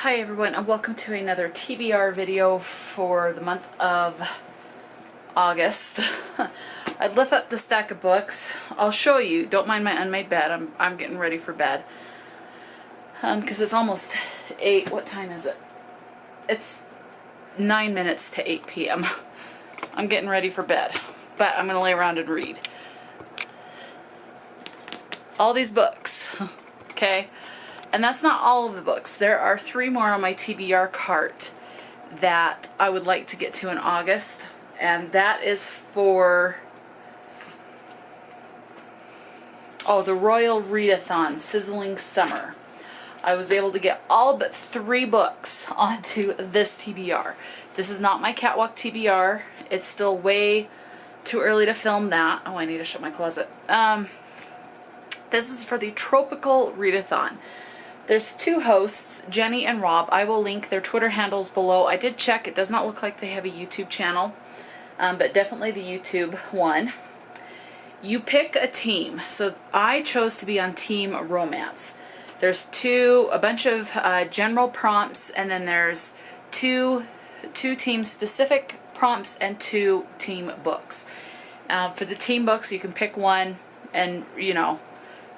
Hi everyone, and welcome to another TBR video for the month of August. I lift up the stack of books. I'll show you. Don't mind my unmade bed. I'm getting ready for bed. Because it's almost 8. What time is it? It's 9 minutes to 8 p.m. I'm getting ready for bed. But I'm going to lay around and read. All these books. Okay? And that's not all of the books. There are 3 more on my TBR cart that I would like to get to in August. And that is for, the Royal Readathon, Sizzling Summer. I was able to get all but 3 books onto this TBR. This is not my Catwalk TBR. It's still way too early to film that. Oh, I need to shut my closet. This is for the Trope-ical Readathon. There's 2 hosts, Jenny and Rob. I will link their Twitter handles below. I did check. It does not look like they have a YouTube channel, but definitely the YouTube one. You pick a team. So I chose to be on Team Romance. There's a bunch of general prompts, and then there's two team-specific prompts and 2 team books. For the team books, you can pick one and,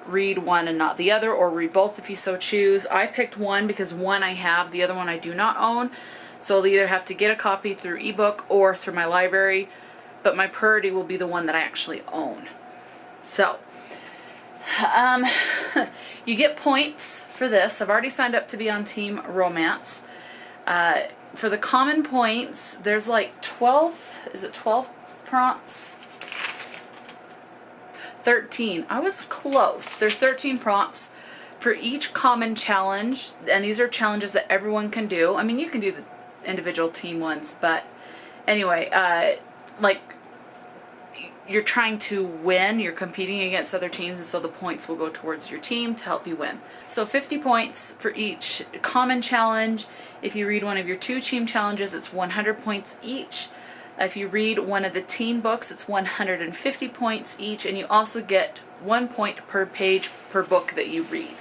read one and not the other, or read both if you so choose. I picked one because one I have, the other one I do not own, so I'll either have to get a copy through ebook or through my library, but my priority will be the one that I actually own. So you get points for this. I've already signed up to be on Team Romance. For the common points, there's like 12 prompts? 13. I was close. There's 13 prompts for each common challenge, and these are challenges that everyone can do. I mean, you can do the individual team ones, but anyway, like, you're trying to win, you're competing against other teams, and so the points will go towards your team to help you win. So 50 points for each common challenge. If you read one of your 2 team challenges, it's 100 points each. If you read one of the team books, it's 150 points each, and you also get 1 point per page per book that you read.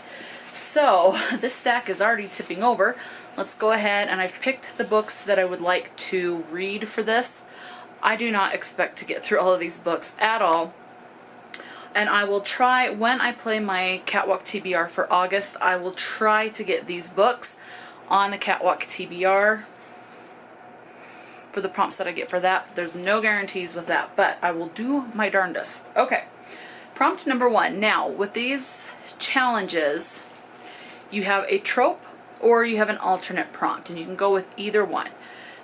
So this stack is already tipping over. Let's go ahead, and I've picked the books that I would like to read for this. I do not expect to get through all of these books at all, and I will try, when I play my Catwalk TBR for August, I will try to get these books on the Catwalk TBR for the prompts that I get for that. There's no guarantees with that, but I will do my darndest. Okay, prompt number 1. Now, with these challenges, you have a trope or you have an alternate prompt, and you can go with either one.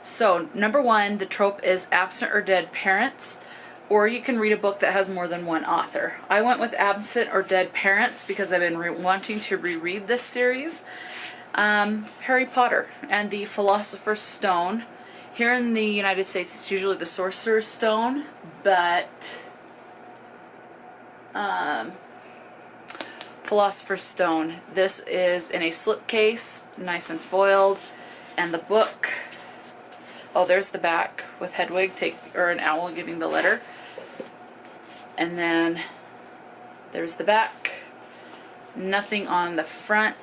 So, number 1, the trope is absent or dead parents, or you can read a book that has more than one author. I went with absent or dead parents because I've been wanting to reread this series. Harry Potter and the Philosopher's Stone. Here in the United States, it's usually the Sorcerer's Stone, but Philosopher's Stone. This is in a slipcase, nice and foiled, and the book, there's the back with Hedwig, or an owl giving the letter, and then there's the back. Nothing on the front.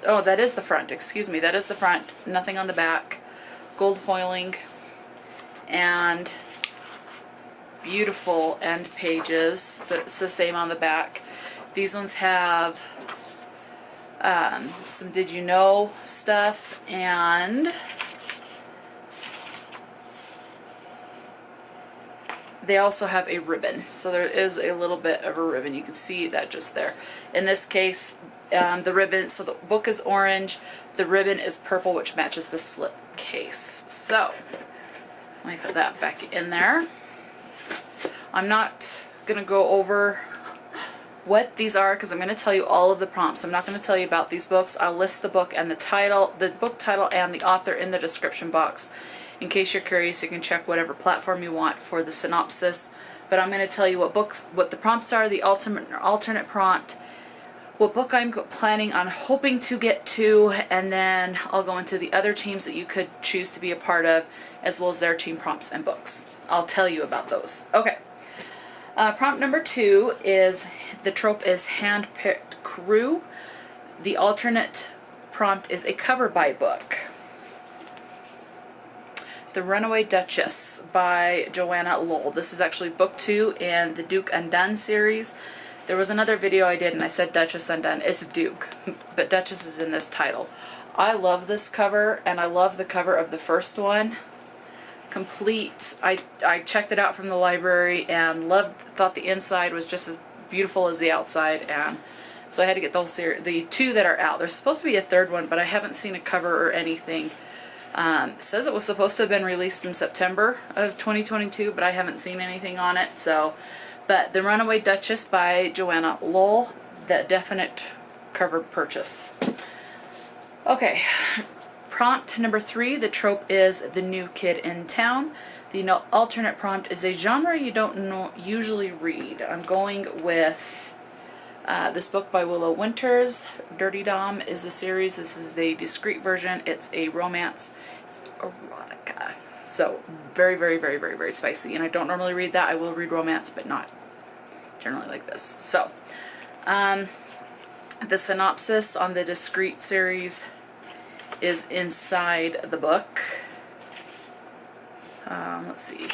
Oh, that is the front, excuse me, that is the front. Nothing on the back. Gold foiling and beautiful end pages, but it's the same on the back. These ones have some did you know stuff, and they also have a ribbon, so there is a little bit of a ribbon. You can see that just there. In this case, the ribbon, so the book is orange, the ribbon is purple, which matches the slip case. So let me put that back in there. I'm not going to go over what these are because I'm going to tell you all of the prompts. I'm not going to tell you about these books. I'll list the book and the book title and the author in the description box. In case you're curious, you can check whatever platform you want for the synopsis. But I'm going to tell you what the prompts are, the alternate prompt, what book I'm planning on hoping to get to, and then I'll go into the other teams that you could choose to be a part of, as well as their team prompts and books. I'll tell you about those. Okay. Prompt number 2 is, the trope is hand-picked crew. The alternate prompt is a cover by book. The Runaway Duchess by Joanna Lowell. This is actually book 2 in the Duke Undone series. There was another video I did and I said Duchess Undone. It's Duke, but Duchess is in this title. I love this cover, and I love the cover of the first one. Complete. I checked it out from the library and thought the inside was just as beautiful as the outside, and so I had to get the whole series, the 2 that are out. There's supposed to be a 3rd one, but I haven't seen a cover or anything. It says it was supposed to have been released in September of 2022, but I haven't seen anything on it. So, but The Runaway Duchess by Joanna Lowell, that definite cover purchase. Okay, prompt number 3, the trope is the new kid in town. The alternate prompt is a genre you don't usually read. I'm going with this book by Willow Winters. Dirty Dom is the series. This is the discreet version. It's a romance. It's erotica. So very, very, very, very, very spicy. And I don't normally read that. I will read romance, but not generally like this. So the synopsis on the discreet series is inside the book. Let's see.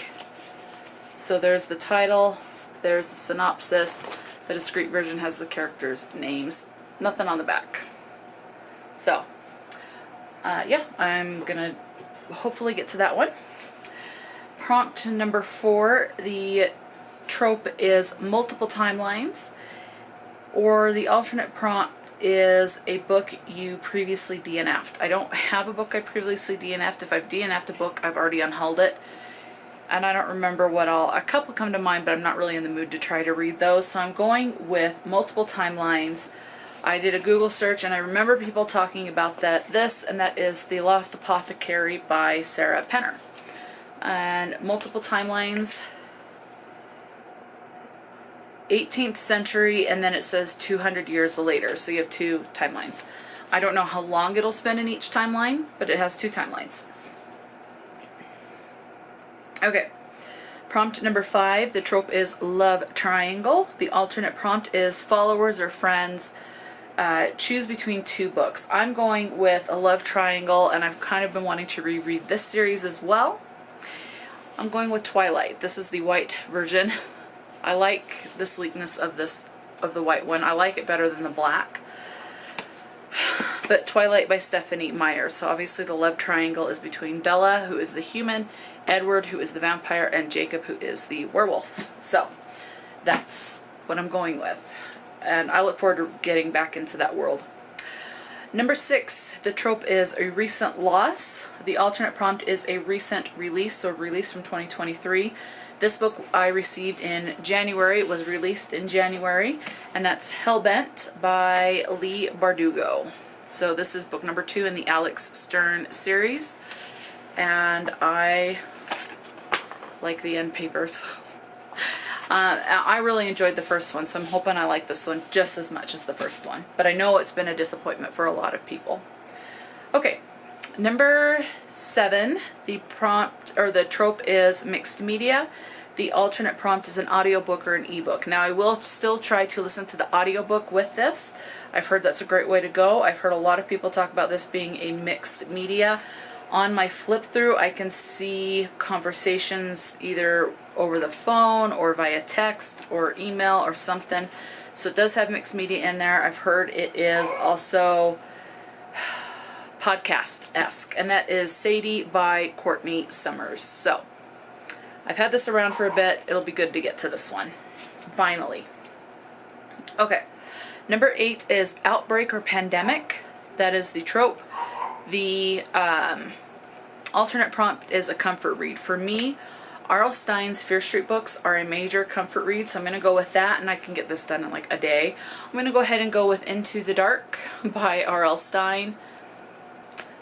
So there's the title, there's the synopsis. The discreet version has the characters' names. Nothing on the back. So, yeah, I'm gonna hopefully get to that one. Prompt number 4, the trope is multiple timelines, or the alternate prompt is a book you previously DNF'd. I don't have a book I previously DNF'd. If I've DNF'd a book, I've already unhulled it. And I don't remember what all. A couple come to mind, but I'm not really in the mood to try to read those. So I'm going with multiple timelines. I did a Google search, and I remember people talking about that is The Lost Apothecary by Sarah Penner. And multiple timelines, 18th century, and then it says 200 years later, so you have 2 timelines. I don't know how long it'll spend in each timeline, but it has 2 timelines. Okay, prompt number 5, the trope is love triangle. The alternate prompt is followers or friends. Choose between 2 books. I'm going with a love triangle, and I've kind of been wanting to reread this series as well. I'm going with Twilight. This is the white version. I like the sleekness of the white one. I like it better than the black. But Twilight by Stephanie Meyer. So obviously the love triangle is between Bella, who is the human, Edward, who is the vampire, and Jacob, who is the werewolf. So that's what I'm going with. And I look forward to getting back into that world. Number 6, the trope is a recent loss. The alternate prompt is a recent release, so release from 2023. This book I received in January. It was released in January, and that's Hellbent by Leigh Bardugo. So this is book number 2 in the Alex Stern series, and I like the end papers. I really enjoyed the first one, so I'm hoping I like this one just as much as the first one. But I know it's been a disappointment for a lot of people. Okay, number 7, the prompt or the trope is mixed media. The alternate prompt is an audiobook or an ebook. Now I will still try to listen to the audiobook with this. I've heard that's a great way to go. I've heard a lot of people talk about this being a mixed media. On my flip through, I can see conversations either over the phone or via text or email or something. So it does have mixed media in there. I've heard it is also podcast-esque, and that is Sadie by Courtney Summers. So I've had this around for a bit. It'll be good to get to this one, finally. Okay, number 8 is Outbreak or Pandemic. That is the trope. The alternate prompt is a comfort read. For me, R.L. Stine's Fear Street books are a major comfort read, so I'm going to go with that, and I can get this done in like a day. I'm going to go ahead and go with Into the Dark by R.L. Stine.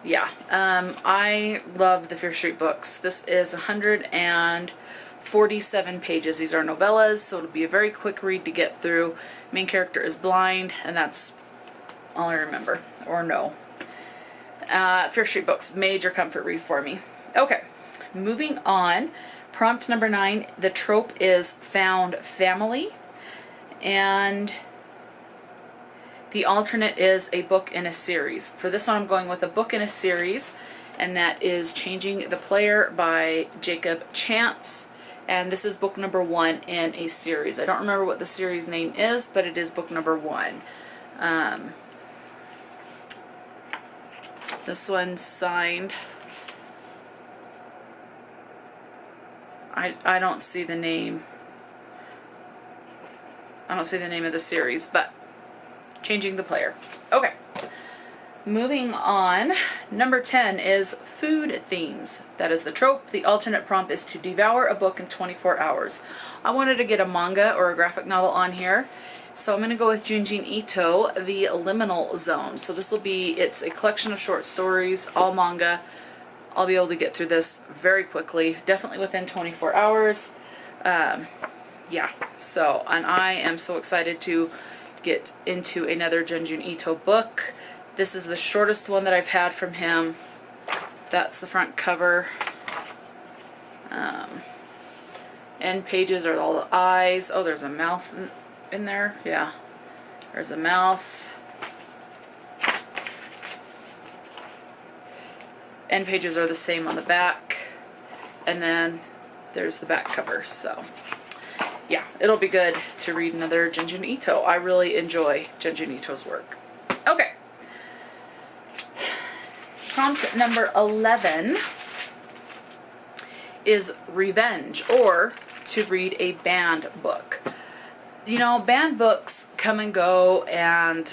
Yeah, I love the Fear Street books. This is 147 pages. These are novellas, so it'll be a very quick read to get through. Main character is blind, and that's all I remember, or no. Fear Street books, major comfort read for me. Okay, moving on. Prompt number 9, the trope is found family. And The alternate is a book in a series. For this one, I'm going with a book in a series, and that is Changing the Player by Jacob Chance. And this is book number 1 in a series. I don't remember what the series name is, but it is book number 1. This one's signed. I don't see the name. I don't see the name of the series, but Changing the Player. Okay. Moving on, number 10 is food themes. That is the trope. The alternate prompt is to devour a book in 24 hours. I wanted to get a manga or a graphic novel on here, so I'm going to go with Junji Ito, The Liminal Zone. So this will be, it's a collection of short stories, all manga. I'll be able to get through this very quickly, definitely within 24 hours. Yeah, so, and I am so excited to get into another Junji Ito book. This is the shortest one that I've had from him. That's the front cover. End pages are all the eyes. Oh, there's a mouth in there. Yeah, there's a mouth. End pages are the same on the back. And then there's the back cover. So, yeah, it'll be good to read another Junji Ito. I really enjoy Junji Ito's work. Okay. Prompt number 11 is revenge, or to read a banned book. You know, banned books come and go, and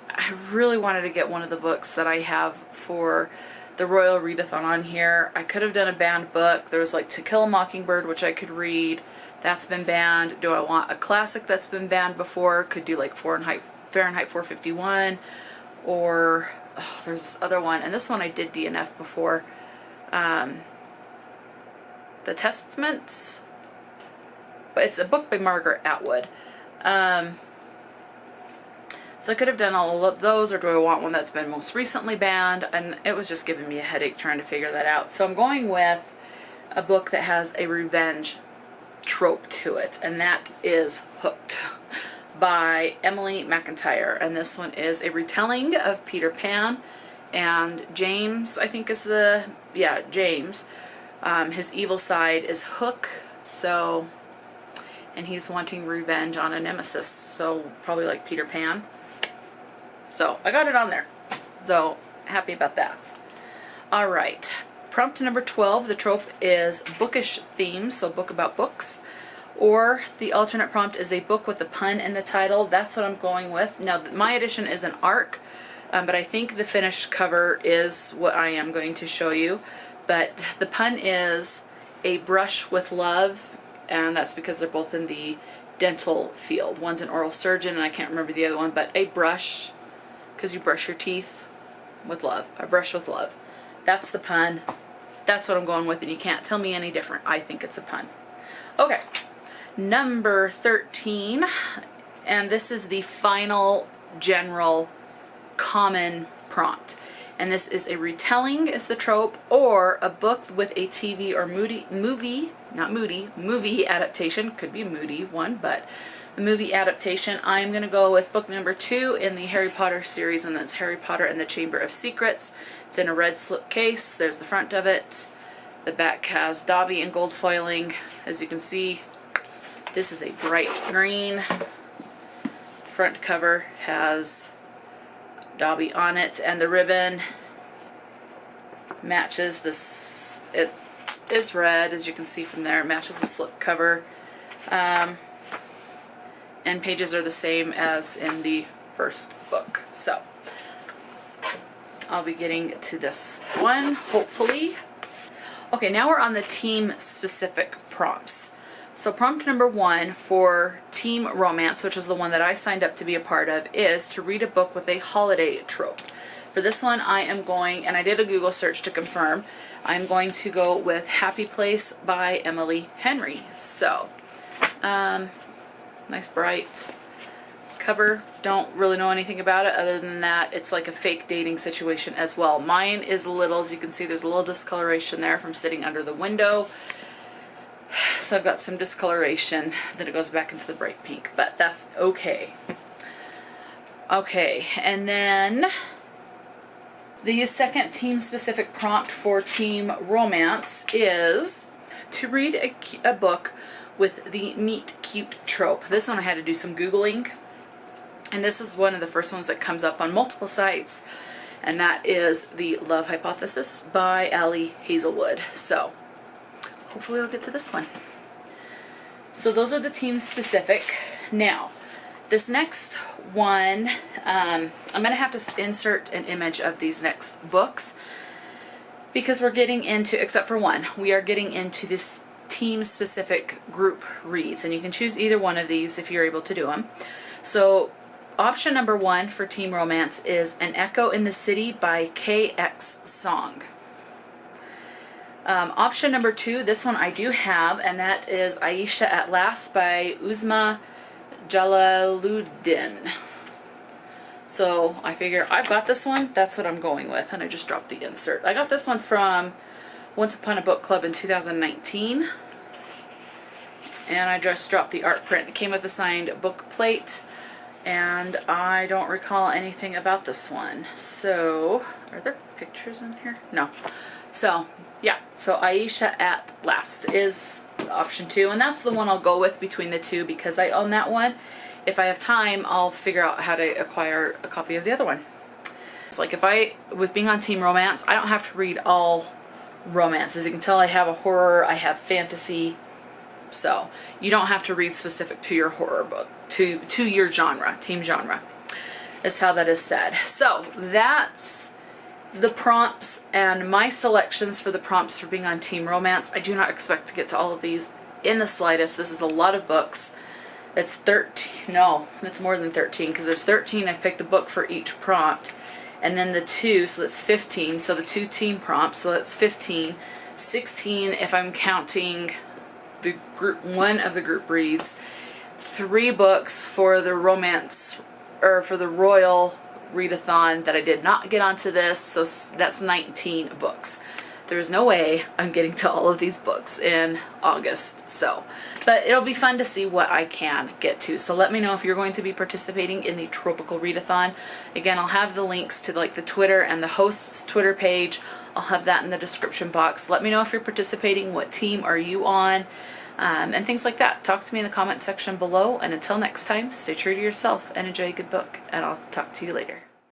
I really wanted to get one of the books that I have for the Royal Readathon on here. I could have done a banned book. There was like To Kill a Mockingbird, which I could read. That's been banned. Do I want a classic that's been banned before? Could do like Fahrenheit 451. Or, oh, there's this other one, and this one I did DNF before. The Testaments, but it's a book by Margaret Atwood. So I could have done all of those, or do I want one that's been most recently banned? And it was just giving me a headache trying to figure that out. So I'm going with a book that has a revenge trope to it, and that is Hooked by Emily McIntire. And this one is a retelling of Peter Pan, and James, I think is the, yeah, James. His evil side is Hook, so, and he's wanting revenge on a nemesis, so probably like Peter Pan. So I got it on there, so happy about that. All right, prompt number 12, the trope is bookish themes, so book about books. Or the alternate prompt is a book with a pun in the title. That's what I'm going with. Now, my edition is an ARC, but I think the finished cover is what I am going to show you. But the pun is a brush with love, and that's because they're both in the dental field. One's an oral surgeon, and I can't remember the other one, but a brush, because you brush your teeth with love. A brush with love. That's the pun. That's what I'm going with, and you can't tell me any different. I think it's a pun. Okay. Number 13, and this is the final general common prompt. And this is a retelling is the trope, or a book with a TV or movie adaptation. Could be a moody one, but a movie adaptation. I'm going to go with book number 2 in the Harry Potter series, and that's Harry Potter and the Chamber of Secrets. It's in a red slip case. There's the front of it. The back has Dobby and gold foiling, as you can see. This is a bright green. Front cover has Dobby on it, and the ribbon matches this. It is red, as you can see from there. It matches the slip cover. And pages are the same as in the first book. So I'll be getting to this one, hopefully. Okay, now we're on the team-specific prompts. So prompt number 1 for team romance, which is the one that I signed up to be a part of, is to read a book with a holiday trope. For this one, I am going, and I did a Google search to confirm, I'm going to go with Happy Place by Emily Henry. So, nice bright cover. Don't really know anything about it other than that it's like a fake dating situation as well. Mine is a little, as you can see, there's a little discoloration there from sitting under the window. So I've got some discoloration, then it goes back into the bright pink, but that's okay. Okay, and then the second team-specific prompt for Team Romance is to read a book with the meet cute trope. This one I had to do some Googling, and this is one of the first ones that comes up on multiple sites, and that is The Love Hypothesis by Hazelwood. So hopefully I'll get to this one. So those are the team-specific. Now, this next one, I'm going to have to insert an image of these next books because we're getting into, except for one, we are getting into this team-specific group reads, and you can choose either one of these if you're able to do them. So option number 1 for Team Romance is An Echo in the City by KX Song. Option number 2, this one I do have, and that is Ayesha at Last by Uzma Jalaluddin. So I figure I've got this one, that's what I'm going with, and I just dropped the insert. I got this one from Once Upon a Book Club in 2019, and I just dropped the art print. It came with a signed book plate, and I don't recall anything about this one. So, are there pictures in here? No. So, yeah, so Ayesha at Last is option 2, and that's the one I'll go with between the two because I own that one. If I have time, I'll figure out how to acquire a copy of the other one. It's like with being on Team Romance, I don't have to read all romance. As you can tell, I have a horror, I have fantasy, so you don't have to read specific to your horror book, to your genre, team genre, is how that is said. So that's the prompts and my selections for the prompts for being on Team Romance. I do not expect to get to all of these in the slightest. This is a lot of books. It's 13, no, it's more than 13 because there's 13. I picked a book for each prompt, and then the 2, so that's 15. So the 2 team prompts, so that's 15. 16 if I'm counting the group, one of the group reads. 3 books for the romance, or for the Royal Readathon that I did not get onto this, so that's 19 books. There's no way I'm getting to all of these books in August, so, but it'll be fun to see what I can get to. So let me know if you're going to be participating in the Trope-ical Readathon. Again, I'll have the links to like the Twitter and the host's Twitter page. I'll have that in the description box. Let me know if you're participating, what team are you on, and things like that. Talk to me in the comment section below, and until next time, stay true to yourself and enjoy a good book, and I'll talk to you later.